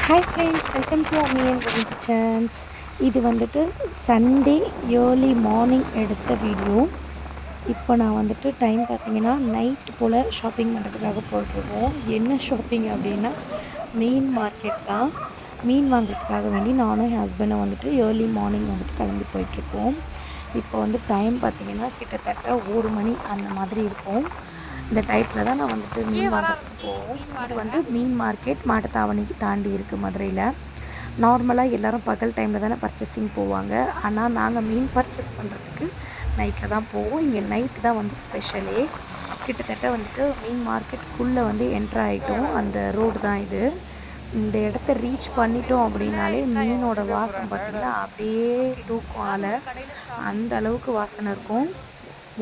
Hi friends, welcome to Amiyan cooking kitchens. இது வந்துட்டு Sunday early morning எடுத்த வீடியோ. இப்போ நான் வந்துட்டு டைம் பார்த்தீங்கன்னா நைட் போல் ஷாப்பிங் பண்ணுறதுக்காக போயிட்டுருக்கோம். என்ன ஷாப்பிங் அப்படின்னா மீன் மார்க்கெட் தான். மீன் வாங்குறதுக்காக வேண்டி நானும் என் ஹஸ்பண்டும் வந்துட்டு ஏர்லி மார்னிங் வந்துட்டு கிளம்பி போயிட்டுருக்கோம். இப்போ வந்து டைம் பார்த்திங்கன்னா கிட்டத்தட்ட 1 மணி அந்த மாதிரி இருக்கும். இந்த டயத்தில் தான் நான் வந்துட்டு மீன் வாங்குறதுக்கு போவோம். இது வந்து மீன் மார்க்கெட் மாட்டுத்தாவணிக்கு தாண்டி இருக்குது மதுரையில். நார்மலாக எல்லோரும் பகல் டைமில் தானே பர்ச்சேசிங் போவாங்க. ஆனால் நாங்கள் மீன் பர்ச்சேஸ் பண்ணுறதுக்கு நைட்டில் தான் போவோம். இங்கே நைட்டு தான் வந்து ஸ்பெஷலே. கிட்டத்தட்ட வந்துட்டு மீன் மார்க்கெட்டுக்குள்ளே வந்து என்ட்ரு ஆகிட்டோம். அந்த ரோடு தான் இது. இந்த இடத்த ரீச் பண்ணிட்டோம் அப்படின்னாலே மீனோட வாசம் பார்த்திங்கன்னா அப்படியே தூக்கும் ஆளை. அந்த அளவுக்கு வாசனை இருக்கும்.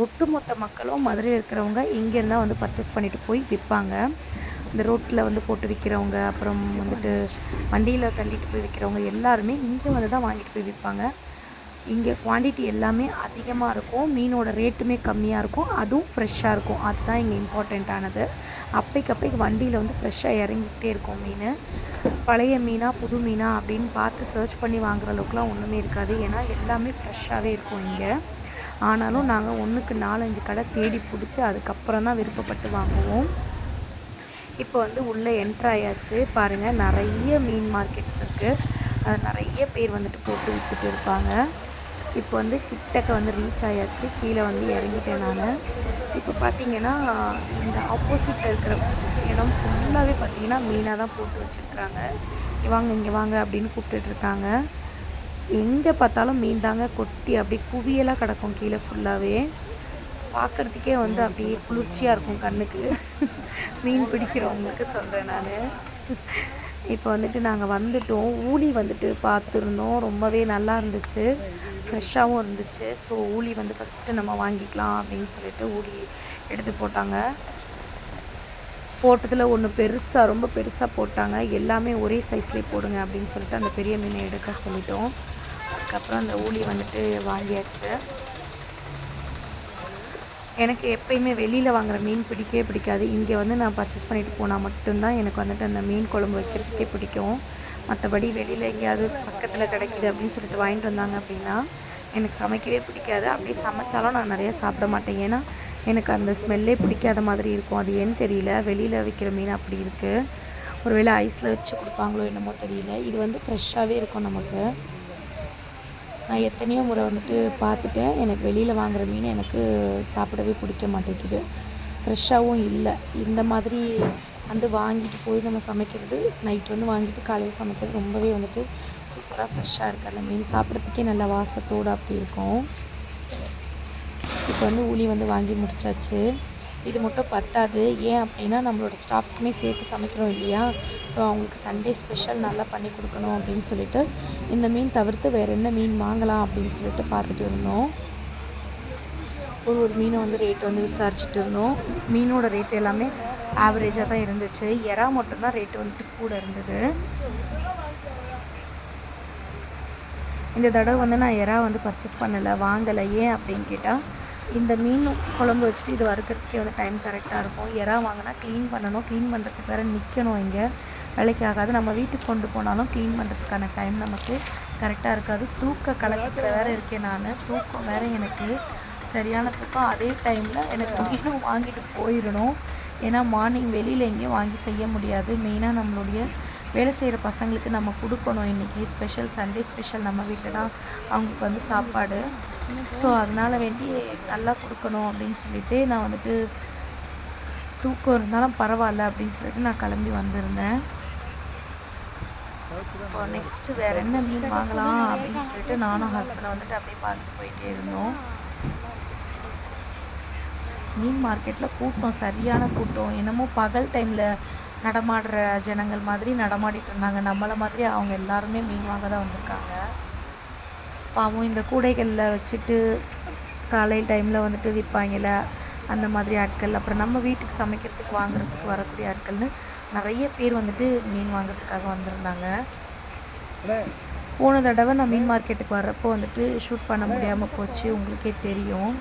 ஒட்டுமொத்த மக்களும் மதுரையில் இருக்கிறவங்க இங்கேருந்து தான் வந்து பர்ச்சேஸ் பண்ணிவிட்டு போய் விற்பாங்க. இந்த ரோட்டில் வந்து போட்டு விற்கிறவங்க, அப்புறம் வந்துட்டு வண்டியில் தள்ளிட்டு போய் விற்கிறவங்க எல்லாருமே இங்கே வந்து தான் வாங்கிட்டு போய் விற்பாங்க. இங்கே குவான்டிட்டி எல்லாமே அதிகமாக இருக்கும். மீனோட ரேட்டுமே கம்மியாக இருக்கும். அதுவும் ஃப்ரெஷ்ஷாக இருக்கும். அதுதான் இங்கே இம்பார்ட்டண்ட்டானது. அப்பைக்கு வண்டியில் வந்து ஃப்ரெஷ்ஷாக இறங்கிக்கிட்டே இருக்கும் மீன். பழைய மீனா புது மீனா அப்படின்னு பார்த்து சர்ச் பண்ணி வாங்குற அளவுக்குலாம் ஒன்றுமே இருக்காது. ஏன்னா எல்லாமே ஃப்ரெஷ்ஷாகவே இருக்கும் இங்கே. ஆனாலும் நாங்கள் ஒன்றுக்கு 4-5 கடை தேடி பிடிச்சி அதுக்கப்புறம் தான் விருப்பப்பட்டு வாங்குவோம். இப்போ வந்து உள்ளே என்ட்ரு ஆயாச்சு. பாருங்கள், நிறைய மீன் மார்க்கெட்ஸ் இருக்குது. அது நிறைய பேர் வந்துட்டு போட்டு விற்றுட்டு இருப்பாங்க. இப்போ வந்து கிட்டக்க வந்து ரீச் ஆயாச்சு. கீழே வந்து இறங்கிட்டேன் நான். இப்போ பார்த்திங்கன்னா இந்த ஆப்போசிட்டில் இருக்கிற இடம் ஃபுல்லாகவே பார்த்திங்கன்னா மீனாக தான் போட்டு வச்சுருக்குறாங்க. இங்கே வாங்க அப்படின்னு கூப்பிட்டுட்ருக்காங்க. எங்கே பார்த்தாலும் மீன் தாங்க கொட்டி அப்படியே குவியலாக கிடக்கும் கீழே ஃபுல்லாகவே. பார்க்குறதுக்கே வந்து அப்படியே குளிர்ச்சியாக இருக்கும் கண்ணுக்கு. மீன் பிடிக்கிறவங்களுக்கு சொல்கிறேன் நான். இப்போ வந்துட்டு நாங்கள் வந்துட்டோம். ஊளி வந்துட்டு பார்த்துருந்தோம். ரொம்பவே நல்லா இருந்துச்சு, ஃப்ரெஷ்ஷாகவும் இருந்துச்சு. ஸோ ஊளி வந்து ஃபஸ்ட்டு நம்ம வாங்கிக்கலாம் அப்படின்னு சொல்லிட்டு ஊளி எடுத்து போட்டாங்க. போட்டதில் ஒன்று பெருசாக, ரொம்ப பெருசாக போட்டாங்க. எல்லாமே ஒரே சைஸ்லேயே போடுங்க அப்படின்னு சொல்லிட்டு அந்த பெரிய மீனை எடுக்க சொல்லிட்டோம். அதுக்கப்புறம் அந்த ஊளி வந்துட்டு வாங்கியாச்சு. எனக்கு எப்பயுமே வெளியில் வாங்குகிற மீன் பிடிக்கவே பிடிக்காது. இங்கே வந்து நான் பர்ச்சேஸ் பண்ணிவிட்டு போனால் மட்டும்தான் எனக்கு வந்துட்டு அந்த மீன் குழம்பு வைக்கிறதுக்கே பிடிக்கும். மற்றபடி வெளியில் எங்கேயாவது பக்கத்தில் கிடைக்கிது அப்படின்னு சொல்லிட்டு வாங்கிட்டு வந்தாங்க அப்படின்னா எனக்கு சமைக்கவே பிடிக்காது. அப்படியே சமைச்சாலும் நான் நிறையா சாப்பிட மாட்டேன். ஏன்னா எனக்கு அந்த ஸ்மெல்லே பிடிக்காத மாதிரி இருக்கும். அது ஏன்னு தெரியல. வெளியில் விற்கிற மீன் அப்படி இருக்குது. ஒருவேளை ஐஸில் வச்சு கொடுப்பாங்களோ என்னமோ தெரியல. இது வந்து ஃப்ரெஷ்ஷாகவே இருக்கும் நமக்கு. நான் எத்தனையோ முறை வந்துட்டு பார்த்துட்டேன். எனக்கு வெளியில் வாங்குகிற மீன் எனக்கு சாப்பிடவே பிடிக்க மாட்டேங்குது. ஃப்ரெஷ்ஷாகவும் இல்லை. இந்த மாதிரி வந்து வாங்கிட்டு போய் நம்ம சமைக்கிறது, நைட் வந்து வாங்கிட்டு காலையில் சமைக்கிறது ரொம்பவே வந்துட்டு சூப்பராக ஃப்ரெஷ்ஷாக இருக்குது. அந்த மீன் சாப்பிட்றதுக்கே நல்ல வாசத்தோடு அப்படி இருக்கும். இப்போ வந்து ஊளி வந்து வாங்கி முடித்தாச்சு. இது மட்டும் பத்தாது. ஏன் அப்படின்னா நம்மளோட ஸ்டாஃப்ஸ்க்குமே சேர்த்து சமைக்கிறோம் இல்லையா. ஸோ அவங்களுக்கு சண்டே ஸ்பெஷல் நல்லா பண்ணி கொடுக்கணும் அப்படின்னு சொல்லிட்டு இந்த மீன் தவிர்த்து வேறு என்ன மீன் வாங்கலாம் அப்படின்னு சொல்லிட்டு பார்த்துட்டு இருந்தோம். ஒரு மீனை வந்து ரேட் வந்து விசாரிச்சுட்டு இருந்தோம். மீனோட ரேட் எல்லாமே ஆவரேஜாக தான் இருந்துச்சு. எறா மட்டும்தான் ரேட்டு வந்துட்டு கூட இருந்தது. இந்த தடவை வந்து நான் எறா வந்து பர்ச்சேஸ் பண்ணலை, வாங்கலை. ஏன் அப்படின்னு கேட்டால் இந்த மீன் குழம்பு வச்சுட்டு இது வறுக்கிறதுக்கே வந்து டைம் கரெக்டாக இருக்கும். எறா வாங்கினா க்ளீன் பண்ணணும். க்ளீன் பண்ணுறதுக்கு வேறு நிற்கணும். இங்கே வேலைக்கு ஆகாது. நம்ம வீட்டுக்கு கொண்டு போனாலும் க்ளீன் பண்ணுறதுக்கான டைம் நமக்கு கரெக்டாக இருக்காது. தூக்க கலக்கத்தில் வேறு இருக்கேன் நான். தூக்கம் வேறு எனக்கு சரியான தூக்கம். அதே டைமில் எனக்கு மீனும் வாங்கிட்டு போயிடணும். ஏன்னா மார்னிங் வெளியில் எங்கேயும் வாங்கி செய்ய முடியாது. மெயினாக நம்மளுடைய வேலை செய்கிற பசங்களுக்கு நம்ம கொடுக்கணும். இன்றைக்கி ஸ்பெஷல், சண்டே ஸ்பெஷல் நம்ம வீட்டில் தான் அவங்களுக்கு வந்து சாப்பாடு. ஸோ அதனால் வேண்டி நல்லா கொடுக்கணும் அப்படின்னு சொல்லிட்டு நான் வந்துட்டு தூக்கம் இருந்தாலும் பரவாயில்ல அப்படின்னு சொல்லிட்டு நான் கிளம்பி வந்திருந்தேன். இப்போ நெக்ஸ்ட்டு வேறு என்ன மீன் வாங்கலாம் அப்படின்னு சொல்லிட்டு நானும் ஹஸ்பண்டை வந்துட்டு அப்படியே பார்த்துட்டு போயிட்டே இருந்தோம். மீன் மார்க்கெட்டில் கூட்டம், சரியான கூட்டம். என்னமோ பகல் டைமில் நடமாடுற ஜனங்கள் மாதிரி நடமாடிட்டு இருந்தாங்க. நம்மளை மாதிரி அவங்க எல்லாருமே மீன் வாங்க தான் வந்திருக்காங்க. பாவம் இந்த கூடைகளில் வச்சுட்டு காலையில் டைமில் வந்துட்டு விற்பாங்கள்ல, அந்த மாதிரி ஆட்கள், அப்புறம் நம்ம வீட்டுக்கு சமைக்கிறதுக்கு வாங்குறதுக்கு வரக்கூடிய ஆட்கள்னு நிறைய பேர் வந்துட்டு மீன் வாங்குறதுக்காக வந்திருந்தாங்க. போன தடவை நான் மீன் மார்க்கெட்டுக்கு வர்றப்போ வந்துட்டு ஷூட் பண்ண முடியாமல் போச்சு. உங்களுக்கே தெரியும்,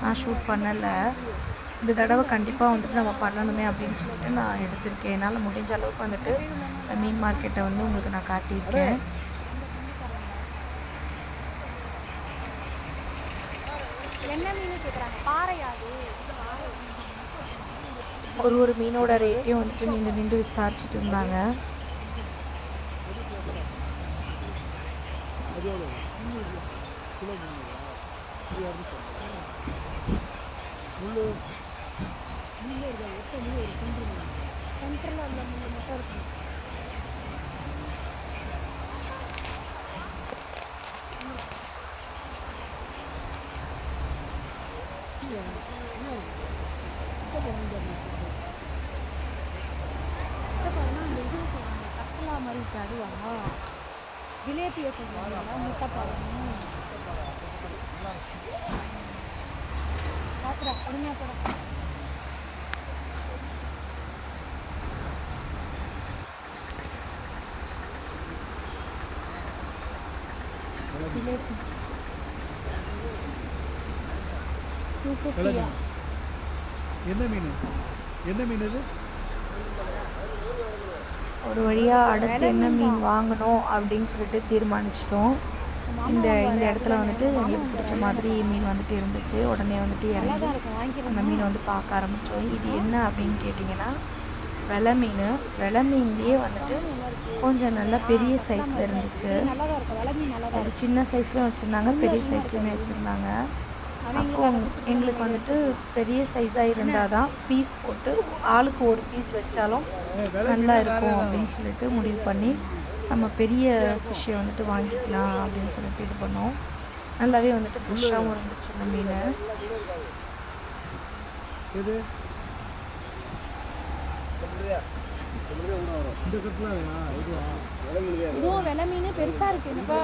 நான் ஷூட் பண்ணலை. இந்த தடவை கண்டிப்பாக வந்துட்டு நம்ம பண்ணணுமே அப்படின்னு சொல்லிட்டு நான் எடுத்திருக்கேன். என்னால் முடிஞ்ச அளவுக்கு வந்துட்டு மீன் மார்க்கெட்டை வந்து உங்களுக்கு நான் காட்டியிருக்கேன். ஒரு மீனோட ரேட்டையும் வந்துட்டு நின்று விசாரிச்சுட்டு இருந்தாங்க. ஜிலேபியை சொல்லுவாங்க முட்டை பாருங்க பாத்துடா பொறுமையா போட ஜிலேபி 250. என்ன மீன் இது? ஒரு வழியாக அடுத்து என்ன மீன் வாங்கணும் அப்படின்னு சொல்லிட்டு தீர்மானிச்சிட்டோம். இந்த இடத்துல வந்துட்டு எங்களுக்கு பிடிச்ச மாதிரி மீன் வந்துட்டு இருந்துச்சு. உடனே வந்துட்டு இறங்கி அந்த மீனை வந்து பார்க்க ஆரம்பித்தோம். இது என்ன அப்படின்னு கேட்டிங்கன்னா வெலை மீன். வெலை மீன்லேயே வந்துட்டு கொஞ்சம் நல்லா பெரிய சைஸில் இருந்துச்சு. ஒரு சின்ன சைஸ்லையும் வச்சுருந்தாங்க, பெரிய சைஸ்லையுமே வச்சுருந்தாங்க. அப்போ எங்களுக்கு வந்துட்டு பெரிய சைஸாக இருந்தால் தான் பீஸ் போட்டு ஆளுக்கு ஒரு பீஸ் வச்சாலும் நல்லா இருக்கும் அப்படின்னு சொல்லிட்டு முடிவு பண்ணி நம்ம பெரிய ஃபிஷ்ஷை வந்துட்டு வாங்கிக்கலாம் அப்படின்னு சொல்லிட்டு இது பண்ணோம். நல்லாவே வந்துட்டு ஃப்ரெஷ்ஷாகவும் இருந்துச்சு இந்த மீன். இதுவும் வெலை மீன் பெருசாக இருக்குப்பா.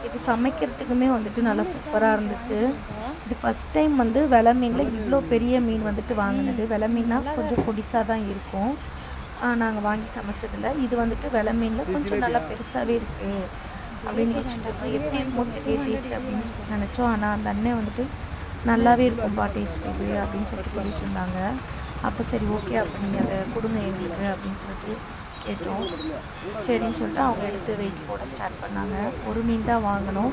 இது சமைக்கிறதுக்குமே வந்துட்டு நல்லா சூப்பராக இருந்துச்சு. இது ஃபஸ்ட் டைம் வந்து வெலை மீனில் இவ்வளோ பெரிய மீன் வந்துட்டு வாங்கினது. வெலை மீன்னா கொஞ்சம் பொடிசாக தான் இருக்கும். நாங்கள் வாங்கி சமைச்சதில்ல. இது வந்துட்டு வெலை மீனில் கொஞ்சம் நல்லா பெருசாகவே இருக்குது அப்படின்னு யோசிச்சுட்டு இருக்கோம். எப்படி இருக்கும் தெரிய டேஸ்ட் அப்படின்னு நினச்சோம். ஆனால் அந்த அண்ணன் வந்துட்டு நல்லாவே இருக்கும்பா டேஸ்ட் இது அப்படின்னு சொல்லிட்டு இருந்தாங்க. அப்போ சரி ஓகே, அப்போ நீங்கள் அதை கொடுங்க எங்களுக்கு அப்படின்னு சொல்லிட்டு கேட்டோம். சரின்னு சொல்லிட்டு அவங்க எடுத்து வெயிட் போட ஸ்டார்ட் பண்ணாங்க. ஒரு மீன் தான் வாங்கினோம்.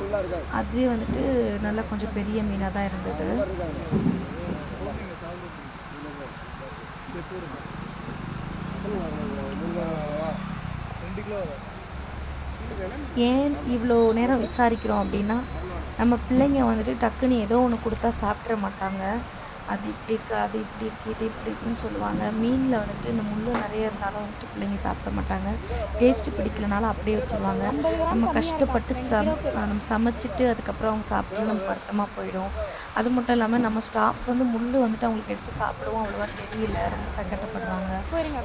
அதுவே வந்துட்டு நல்லா கொஞ்சம் பெரிய மீனாக தான் இருந்தது. ஏன் இவ்வளோ நேரம் விசாரிக்கிறோம் அப்படின்னா, நம்ம பிள்ளைங்க வந்துட்டு டக்குன்னு ஏதோ ஒன்று கொடுத்தா சாப்பிட்ற மாட்டாங்க. அது இப்படி இருக்குது, அது இப்படி இருக்குது, இது இப்படி இருக்குன்னு சொல்லுவாங்க. மீனில் வந்துட்டு இந்த முள் நிறைய இருந்தாலும் வந்துட்டு பிள்ளைங்க சாப்பிட மாட்டாங்க. டேஸ்ட்டு பிடிக்கலனாலும் அப்படியே வச்சுருவாங்க. நம்ம கஷ்டப்பட்டு நம்ம சமைச்சிட்டு அதுக்கப்புறம் அவங்க சாப்பிட்டு நமக்கு வருத்தமாக போயிடும். அது மட்டும் இல்லாமல் நம்ம ஸ்டாஃப்ஸ் வந்து முள் வந்துட்டு அவங்களுக்கு எடுத்து சாப்பிடவும் அவ்வளோவா தெரியல, ரொம்ப சங்கடப்படுறாங்க.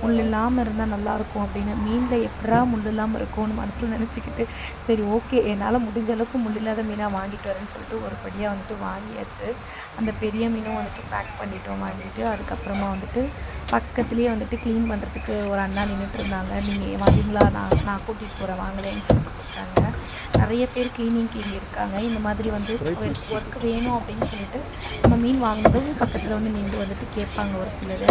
முள் இல்லாமல் இருந்தால் நல்லாயிருக்கும் அப்படின்னு. மீனில் எப்படா முள் இல்லாமல் இருக்கும்னு மனசில் நினச்சிக்கிட்டு சரி ஓகே என்னால் முடிஞ்ச அளவுக்கு முள் இல்லாத மீனாக வாங்கிட்டு வரேன்னு சொல்லிட்டு ஒரு படியாக வந்துட்டு வாங்கியாச்சு. அந்த பெரிய மீனும் வந்துட்டு பேக் பண்ணிட்டோம் வாங்கிட்டு. அதுக்கப்புறமா வந்துட்டு பக்கத்துலேயே வந்துட்டு க்ளீன் பண்ணுறதுக்கு ஒரு அண்ணா நின்றுட்டு இருந்தாங்க. நீங்கள் வரீங்களா, நான் கூட்டிகிட்டு போகிறேன் வாங்கலேன்னு சொல்லிட்டு கொடுத்தாங்க. நிறைய பேர் க்ளீனிங்க்கு இங்கே இருக்காங்க. இந்த மாதிரி வந்து ஒர்க் வேணும் அப்படின்னு சொல்லிட்டு நம்ம மீன் வாங்கினதும் பக்கத்தில் வந்து நின்று வந்துட்டு கேட்பாங்க ஒரு சிலர்.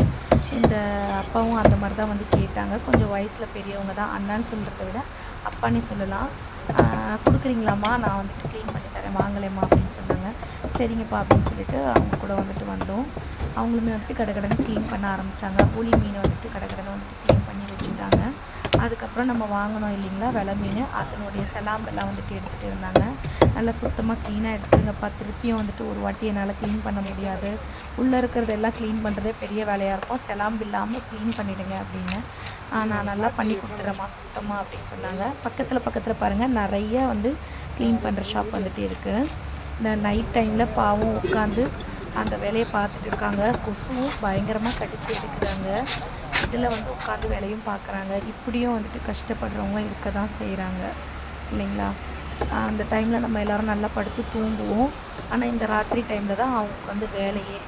இந்த அப்பாவும் அந்த மாதிரி தான் வந்து கேட்டாங்க. கொஞ்சம் வயசில் பெரியவங்க தான், அண்ணான்னு சொல்கிறத விட அப்பானே சொல்லலாம். கொடுக்குறீங்களாம்மா, நான் வந்துட்டு க்ளீன் பண்ணி தரேன் வாங்கலேம்மா அப்படின்னு சொன்னாங்க. சரிங்கப்பா அப்படின்னு சொல்லிட்டு அவங்க கூட வந்துட்டு வந்தோம். அவங்களுமே வந்துட்டு கடகடன்னு க்ளீன் பண்ண ஆரம்பித்தாங்க. புளி மீனை வந்துட்டு கடகடன்னு வந்துட்டு க்ளீன் பண்ணி வச்சுட்டாங்க. அதுக்கப்புறம் நம்ம வாங்கினோம் இல்லைங்களா வெலை மீன், அதனுடைய செலாம்பெல்லாம் வந்துட்டு எடுத்துகிட்டு இருந்தாங்க. நல்லா சுத்தமாக க்ளீனாக எடுத்துங்கப்பா, திருப்பியும் வந்துட்டு ஒரு வாட்டி என்னால் க்ளீன் பண்ண முடியாது, உள்ளே இருக்கிறதெல்லாம் க்ளீன் பண்ணுறதே பெரிய வேலையாக இருக்கும், செலாம்பு இல்லாமல் க்ளீன் பண்ணிவிடுங்க அப்படின்னு. நான் நல்லா பண்ணி கொடுத்துட்றேம்மா சுத்தமாக அப்படின்னு சொன்னாங்க. பக்கத்தில் பாருங்கள் நிறைய வந்து க்ளீன் பண்ணுற ஷாப் வந்துட்டு இருக்குது. இந்த நைட் டைமில் பாவம் உட்காந்து அந்த வேலையை பார்த்துட்டு இருக்காங்க. கொசுவும் பயங்கரமாக கடிச்சு எடுக்கிறாங்க. இதில் வந்து உட்காந்து வேலையும் பார்க்குறாங்க. இப்படியும் வந்துட்டு கஷ்டப்படுறவங்க இருக்க தான் செய்கிறாங்க இல்லைங்களா. அந்த டைமில் நம்ம எல்லோரும் நல்லா படுத்து தூங்குவோம். ஆனால் இந்த ராத்திரி டைமில் தான் அவங்களுக்கு வந்து வேலையே.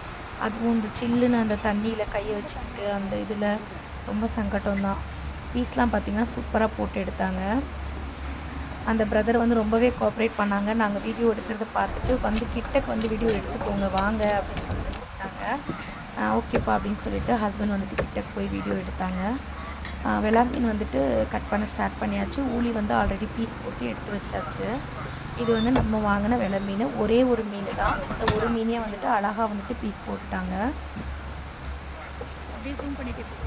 அதுவும் இந்த சில்லுன்னு அந்த தண்ணியில் கையை வச்சுக்கிட்டு அந்த இதில் ரொம்ப சங்கடம்தான். பீஸ்லாம் பார்த்திங்கன்னா சூப்பராக போட்டு எடுத்தாங்க. அந்த பிரதர் வந்து ரொம்பவே கோஆப்ரேட் பண்ணாங்க. நாங்கள் வீடியோ எடுக்கிறத பார்த்துட்டு வந்து கிட்டக்கு வந்து வீடியோ எடுத்துக்கோங்க வாங்க அப்படின்னு சொல்லிட்டு கூப்பிட்டாங்க. ஓகேப்பா அப்படின்னு சொல்லிட்டு ஹஸ்பண்ட் வந்துட்டு கிட்டக்கு போய் வீடியோ எடுத்தாங்க. வெளா மீன் வந்துட்டு கட் பண்ண ஸ்டார்ட் பண்ணியாச்சு. ஊளி வந்து ஆல்ரெடி பீஸ் போட்டு எடுத்து வச்சாச்சு. இது வந்து நம்ம வாங்கின வெளா மீன், ஒரே ஒரு மீன் தான். இந்த ஒரு மீனே வந்துட்டு அழகாக வந்துட்டு பீஸ் போட்டுட்டாங்க. அப்படியே ஜூம் பண்ணிட்டு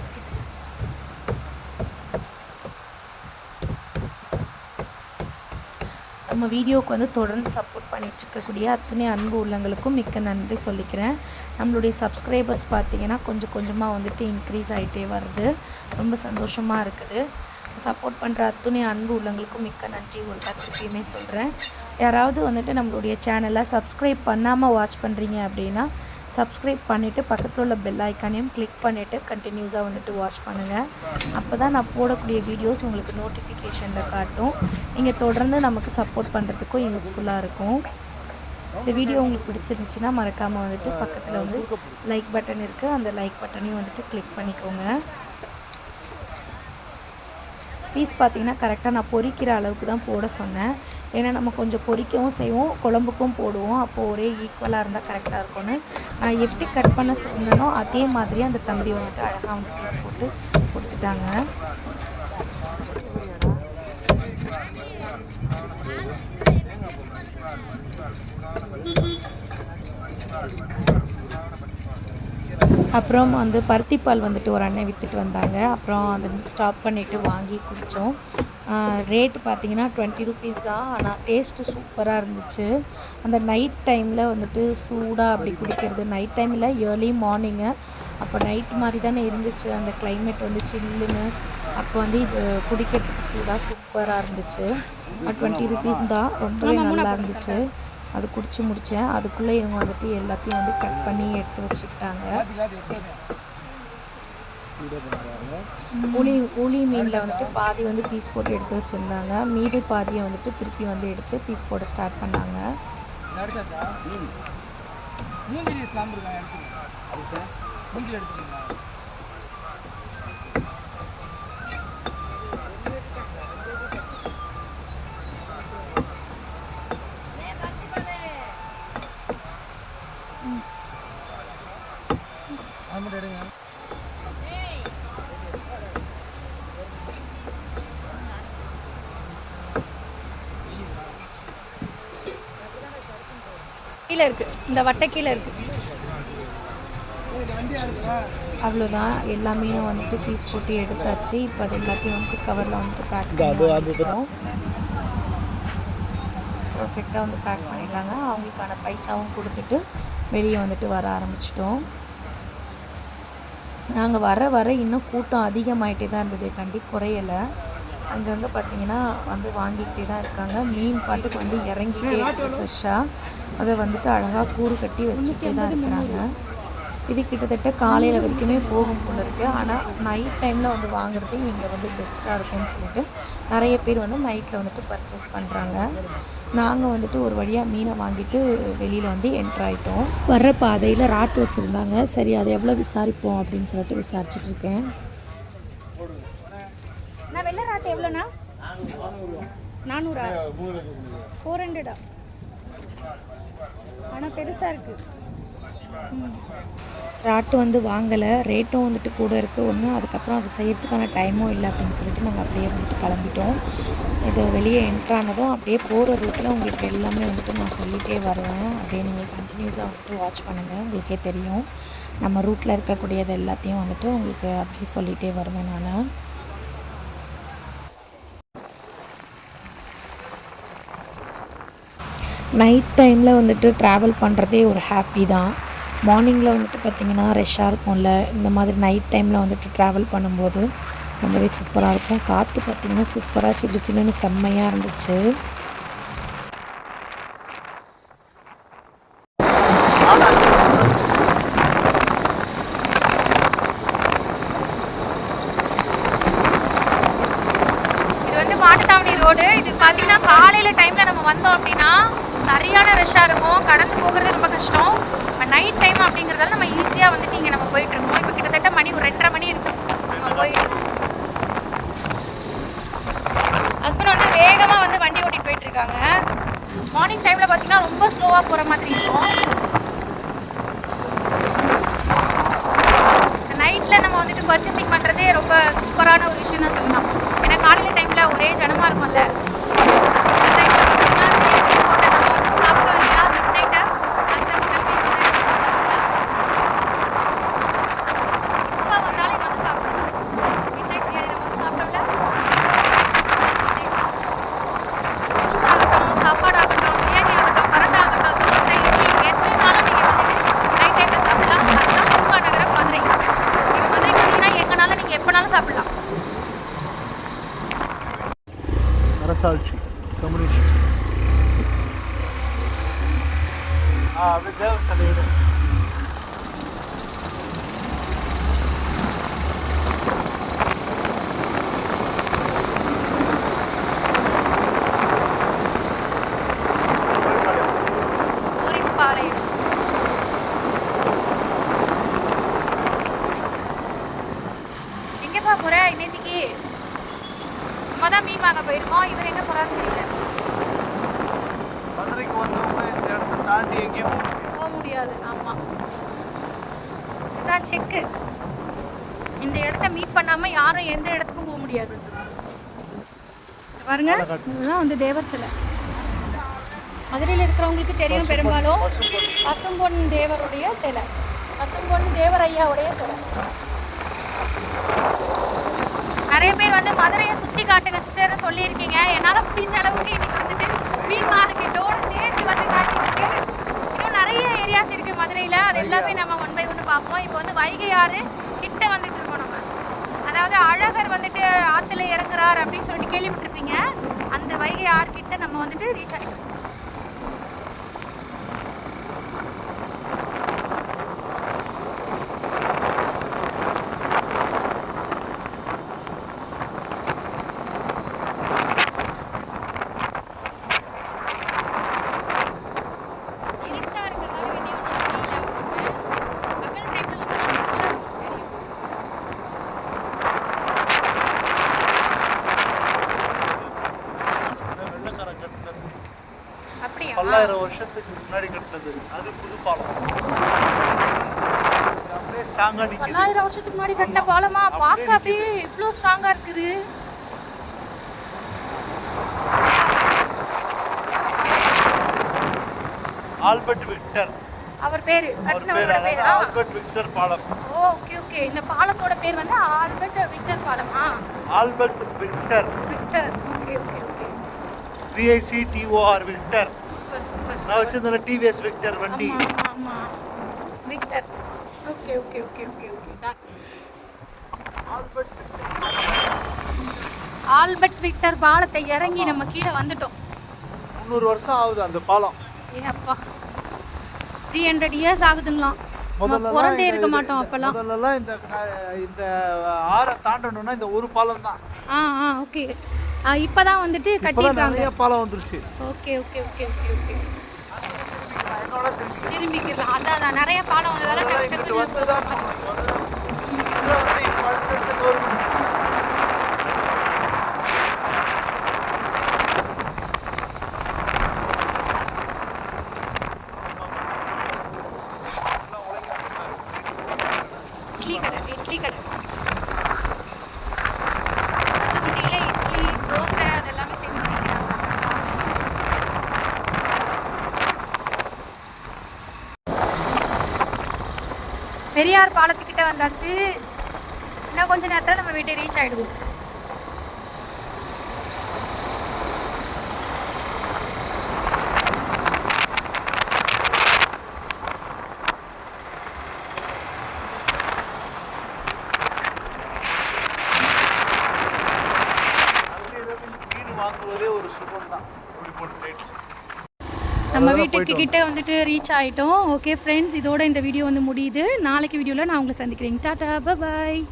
நம்ம வீடியோவுக்கு வந்து தொடர்ந்து சப்போர்ட் பண்ணிட்டு இருக்கக்கூடிய அத்தனை அன்பு உள்ளங்களுக்கும் மிக்க நன்றி சொல்லிக்கிறேன். நம்மளுடைய சப்ஸ்கிரைபர்ஸ் பார்த்திங்கன்னா கொஞ்சம் கொஞ்சமாக வந்துட்டு இன்க்ரீஸ் ஆகிட்டே வருது. ரொம்ப சந்தோஷமாக இருக்குது. சப்போர்ட் பண்ணுற அத்தனை அன்பு உள்ளங்களுக்கும் மிக்க நன்றி ஒரு திருப்பியுமே சொல்கிறேன். யாராவது வந்துட்டு நம்மளுடைய சேனலை சப்ஸ்கிரைப் பண்ணாமல் வாட்ச் பண்ணுறீங்க அப்படின்னா சப்ஸ்கிரைப் பண்ணிவிட்டு பக்கத்தில் உள்ள பெல் ஐக்கானையும் கிளிக் பண்ணிவிட்டு கண்டினியூஸாக வந்துட்டு வாட்ச் பண்ணுங்கள். அப்போ தான் நான் போடக்கூடிய வீடியோஸ் உங்களுக்கு நோட்டிஃபிகேஷனில் காட்டும். நீங்கள் தொடர்ந்து நமக்கு சப்போர்ட் பண்ணுறதுக்கும் யூஸ்ஃபுல்லாக இருக்கும். இந்த வீடியோ உங்களுக்கு பிடிச்சிருந்துச்சுன்னா மறக்காமல் வந்துட்டு பக்கத்தில் வந்து லைக் பட்டன் இருக்குது, அந்த லைக் பட்டனையும் வந்துட்டு கிளிக் பண்ணிக்கோங்க. பீஸ் பார்த்திங்கன்னா கரெக்டாக நான் பொரிக்கிற அளவுக்கு தான் போட சொன்னேன். ஏன்னா நம்ம கொஞ்சம் பொரிக்கவும் செய்வோம், குழம்புக்கும் போடுவோம். அப்போது ஒரே ஈக்குவலாக இருந்தால் கரெக்டாக இருக்கும்னு நான் எப்படி கட் பண்ண சொன்னனோ அதே மாதிரி அந்த தம்பி வந்துட்டு அழகாக வந்து பீஸ் போட்டு கொடுத்துட்டாங்க. அப்புறம் வந்து பருத்திப்பால் வந்துட்டு ஒரு அண்ணன் விற்றுட்டு வந்தாங்க. அப்புறம் அதை ஸ்டாப் பண்ணிவிட்டு வாங்கி குடித்தோம். ரேட்டு பார்த்திங்கன்னா 20 ருபீஸ் தான். ஆனால் டேஸ்ட்டு சூப்பராக இருந்துச்சு. அந்த நைட் டைமில் வந்துட்டு சூடாக அப்படி குடிக்கிறது, நைட் டைமில் ஏர்லி மார்னிங்கு, அப்போ நைட் மாதிரி தானே இருந்துச்சு. அந்த கிளைமேட் வந்து சில்லுன்னு, அப்போ வந்து இது குடிக்கிறதுக்கு சூடாக சூப்பராக இருந்துச்சு. 20 ருபீஸ் தான், ரொம்பவே நல்லா இருந்துச்சு. அது குடிச்சு முடித்தேன். அதுக்குள்ளே இவங்க வந்துட்டு எல்லாத்தையும் வந்து கட் பண்ணி எடுத்து வச்சுக்கிட்டாங்க. ஊளி மீனில் வந்துட்டு பாதி வந்து பீஸ் போட்டு எடுத்து வச்சுருந்தாங்க. மீதி பாதியை வந்துட்டு திருப்பி வந்து எடுத்து பீஸ் போட ஸ்டார்ட் பண்ணாங்க. கீழே இருக்குது, இந்த வட்டை கீழே இருக்குது. அவ்வளோதான், எல்லாமே வந்துட்டு பீஸ் போட்டு எடுத்தாச்சு. இப்போ அது எல்லாத்தையும் வந்துட்டு கவரில் வந்துட்டு பேக் பண்ணிடுவோம். பர்ஃபெக்டாக வந்து பேக் பண்ணிடலாங்க. அவங்களுக்கான பைசாவும் கொடுத்துட்டு வெளியே வந்துட்டு வர ஆரம்பிச்சிட்டோம். நாங்கள் வர இன்னும் கூட்டம் அதிகமாகிட்டே தான் இருந்தது, கண்டி குறையலை. அங்கங்கே பார்த்திங்கன்னா வந்து வாங்கிக்கிட்டே தான் இருக்காங்க. மீன் பாட்டுக்கு வந்து இறங்கிட்டே இருக்குது ஃப்ரெஷ்ஷாக. அதை வந்துட்டு அழகாக கூறு கட்டி வச்சுட்டே தான் இருக்கிறாங்க. இது கிட்டத்தட்ட காலையில் வரைக்குமே போகும் போல இருக்குது. ஆனால் நைட் டைமில் வந்து வாங்குறது இங்கே வந்து பெஸ்ட்டாக இருக்கும்னு சொல்லிட்டு நிறைய பேர் வந்து நைட்டில் வந்துட்டு பர்ச்சேஸ் பண்ணுறாங்க. நாங்கள் வந்துட்டு ஒரு வழியாக மீனை வாங்கிட்டு வெளியில் வந்து என்ட்ரு ஆகிட்டோம். வர்ற பாதையில் ராட்டு வச்சுருந்தாங்க. சரி, அதை எவ்வளோ விசாரிப்போம் அப்படின்னு சொல்லிட்டு விசாரிச்சுட்ருக்கேன். நான் வெள்ளை ராட்டு எவ்வளோண்ணா? 400, 400. ஆனால் பெருசாக இருக்குது. ராட்டு வந்து வாங்கலை, ரேட்டும் வந்துட்டு கூட இருக்குது ஒன்று. அதுக்கப்புறம் அது செய்யறதுக்கான டைமும் இல்லை அப்படின்னு சொல்லிட்டு நாங்கள் அப்படியே வந்துட்டு கிளம்பிட்டோம். இது வெளியே என்ட்ரானதும் அப்படியே போகிற ரூட்டில் உங்களுக்கு எல்லாமே வந்துட்டு நான் சொல்லிகிட்டே வருவேன். அப்படியே நீங்கள் கண்டினியூஸாக வந்துட்டு வாட்ச் பண்ணுங்கள், உங்களுக்கே தெரியும். நம்ம ரூட்டில் இருக்கக்கூடியது எல்லாத்தையும் வந்துட்டு உங்களுக்கு அப்படியே சொல்லிகிட்டே வருவேன் நான். நைட் டைமில் வந்துட்டு ட்ராவல் பண்ணுறதே ஒரு ஹாப்பி தான். மார்னிங்கில் வந்துட்டு பார்த்திங்கன்னா ரஷ்ஷாக இருக்கும்ல, இந்த மாதிரி நைட் டைமில் வந்துட்டு ட்ராவல் பண்ணும்போது ரொம்பவே சூப்பராக இருக்கும். காற்று பார்த்திங்கன்னா சூப்பராக சில்லு சில்லுன்னு செம்மையாக இருந்துச்சு. இது வந்து மாட்டுத்தாவணி ரோடு. இது பார்த்திங்கன்னா காலையில் டைமில் நம்ம வந்தோம் அப்படின்னா சரியான ரஷ்ஷாக இருக்கும், கடந்து போகிறது ரொம்ப கஷ்டம். நைட் டைம் அப்படிங்கிறதால நம்ம ஈஸியாக வந்துட்டு இங்கே நம்ம போயிட்டுருக்கோம். இப்போ கிட்டத்தட்ட மணி ஒரு 2:30 மணி இருக்கும் நம்ம போயிட்டு. ஹஸ்பண்ட் வந்து வேகமாக வந்து வண்டி ஸ்லோவாக போகிற மாதிரி இருக்கும். நைட்டில் நம்ம வந்துட்டு பர்ச்சேசிங் பண்ணுறதே ரொம்ப சூப்பரான ஒரு விஷயம் தான் சொல்லலாம். ஏன்னா காலையில் டைமில் ஒரே ஜனமாக இருக்கும்ல, அரசாட்சி கம்யூனிஸ்ட் அப்படியே தேவன் தலைவர் எங்கப்பா போற இன்னைக்கு? நம்ம தான் மீன் வாங்க போயிருக்கோம். இவர் எங்க போறாருன்னு தெரியல. மதுரைக்கு வந்தவங்க இந்த இடத்த தாண்டி எங்கேயும் போக முடியாது. ஆமா, இதுதான் செக்கு. இந்த இடத்த மீட் பண்ணாம யாரும் எந்த இடத்துக்கும் போக முடியாது. பாருங்க, இதுதான் வந்து தேவர் சிலை. மதுரையில் இருக்கிறவங்களுக்கு தெரியும் பெரும்பாலும் பசும்பொன் தேவருடைய சிலை, பசும்பொன் தேவர் ஐயாவுடைய சிலை. நிறைய பேர் வந்து மதுரையை சுற்றி காட்டுங்க சிஸ்டர்னு சொல்லியிருக்கீங்க. என்னால் முடிஞ்ச அளவுக்கு இன்னைக்கு வந்துட்டு மீன் மார்க்கெட்டோடு சேர்த்து வந்து காட்டிட்டு இன்னும் நிறைய ஏரியாஸ் இருக்குது மதுரையில். அது எல்லாமே நம்ம 1 by 1 பார்ப்போம். இப்போ வந்து வைகை ஆறு கிட்ட வந்துட்டு இருக்கோம் நம்ம. அதாவது அழகர் வந்துட்டு ஆற்றுல இறங்குறார் அப்படின்னு சொல்லிட்டு கேள்விப்பட்டிருப்பீங்க. அந்த வைகை ஆறு கிட்ட நம்ம வந்துட்டு ரீச் ஆகிட்டோம். அப்படியா? 1000 வருஷத்துக்கு முன்னாடி கட்டினது. அது புது பாலம். அப்படியே ஸ்ட்ராங்கா நிக்குது. 1000 வருஷத்துக்கு முன்னாடி கட்டின பாலமா? பார்க்க அப்படியே இவ்வளோ ஸ்ட்ராங்கா இருக்குது. ஆல்பர்ட் விக்டர் அவர் பேரு, கட்டினவரோட பேரா? ஆல்பர்ட் விக்டர் பாலம். Okay okay. இந்த பாலத்தோட பேர் வந்து ஆல்பர்ட் விக்டர் பாலமா? Albert Victor. Victor. Okay okay okay. VICTOR Victor. Super super. நான் வச்சிருந்த TVS விக்டர் வண்டி. ஆமா ஆமா, Victor. Okay okay okay okay okay. Albert Victor பாலத்தை இறங்கி நம்ம கீழே வந்துட்டோம். 300 வருஷம் ஆகுது அந்த பாலம். ஏ அப்பா, 300 இயர்ஸ் ஆகுதுங்களாம். பிறந்தே இருக்க மாட்டோம் அப்பெல்லாம். முதல்லலாம் இந்த ஆறை தாண்டணும்னா இந்த ஒரு பாலம் தான். ஓகே. இப்பதான் வந்துட்டு கட்டியிருக்காங்க. நிறைய பாலம் வந்துருச்சு. Okay okay okay okay okay. திரும்பிக்கலாம். அதான் நிறைய பாலம் வந்ததால டக்கு டக்குன்னு இட்லி கடை, இட்லி கடை. இட்லி, தோசை அதெல்லாமே செஞ்சு பெரியார் பாலத்துக்கிட்ட வந்தாச்சு. இன்னும் கொஞ்ச நேரத்தில் நம்ம வீட்டை ரீச் ஆகிடுவோம். நம்ம வீட்டுக்கு கிட்ட வந்துட்டு ரீச் ஆகிட்டோம். ஓகே ஃப்ரெண்ட்ஸ், இதோட இந்த வீடியோ வந்து முடியுது. நாளைக்கு வீடியோவில் நான் உங்களை சந்திக்கிறேன். Tata, bye bye.